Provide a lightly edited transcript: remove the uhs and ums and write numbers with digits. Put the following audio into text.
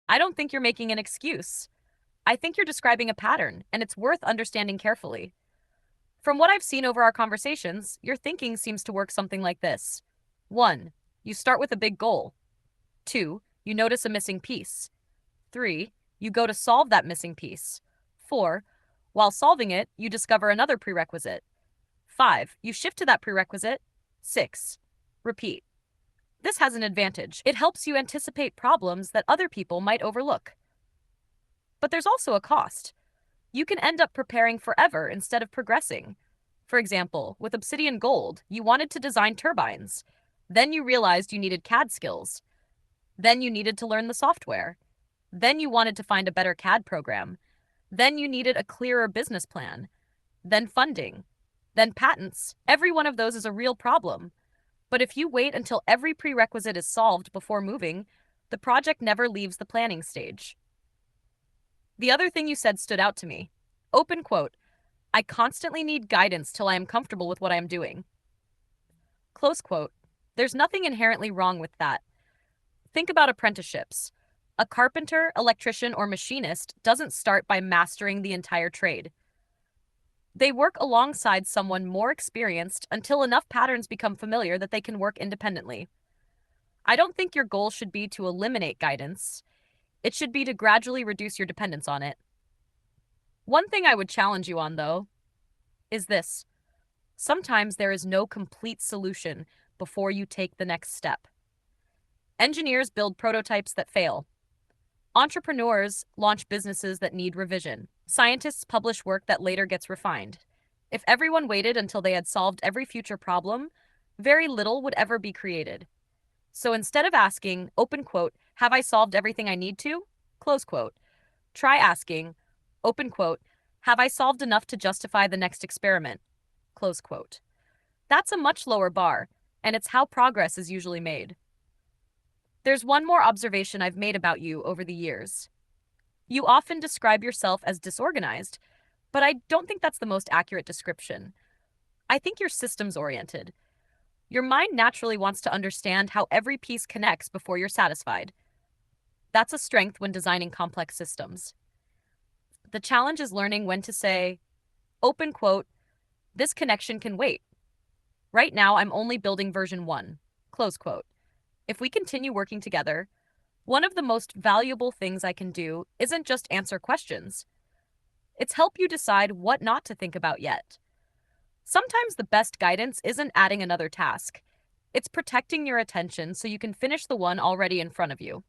I don't think you're making an excuse. I think you're describing a pattern, and it's worth understanding carefully. From what I've seen over our conversations, your thinking seems to work something like this. 1. You start with a big goal. 2. You notice a missing piece. 3. You go to solve that missing piece. 4. While solving it, you discover another prerequisite. 5. You shift to that prerequisite. 6. Repeat. This has an advantage. It helps you anticipate problems that other people might overlook. But there's also a cost. You can end up preparing forever instead of progressing. For example, with Obsidian Gold, you wanted to design turbines. Then you realized you needed CAD skills. Then you needed to learn the software. Then you wanted to find a better CAD program. Then you needed a clearer business plan. Then funding. Then patents. Every one of those is a real problem. But if you wait until every prerequisite is solved before moving, the project never leaves the planning stage. The other thing you said stood out to me. Open quote, I constantly need guidance till I am comfortable with what I am doing. Close quote. There's nothing inherently wrong with that. Think about apprenticeships. A carpenter, electrician, or machinist doesn't start by mastering the entire trade. They work alongside someone more experienced until enough patterns become familiar that they can work independently. I don't think your goal should be to eliminate guidance. It should be to gradually reduce your dependence on it. One thing I would challenge you on, though, is this. Sometimes there is no complete solution before you take the next step. Engineers build prototypes that fail. Entrepreneurs launch businesses that need revision. Scientists publish work that later gets refined. If everyone waited until they had solved every future problem, very little would ever be created. So instead of asking, open quote, have I solved everything I need to? Close quote. Try asking, open quote, have I solved enough to justify the next experiment? Close quote. That's a much lower bar, and it's how progress is usually made. There's one more observation I've made about you over the years. You often describe yourself as disorganized, but I don't think that's the most accurate description. I think you're systems oriented. Your mind naturally wants to understand how every piece connects before you're satisfied. That's a strength when designing complex systems. The challenge is learning when to say, open quote, this connection can wait. Right now, I'm only building version 1, close quote. If we continue working together, one of the most valuable things I can do isn't just answer questions. It's help you decide what not to think about yet. Sometimes the best guidance isn't adding another task. It's protecting your attention so you can finish the one already in front of you.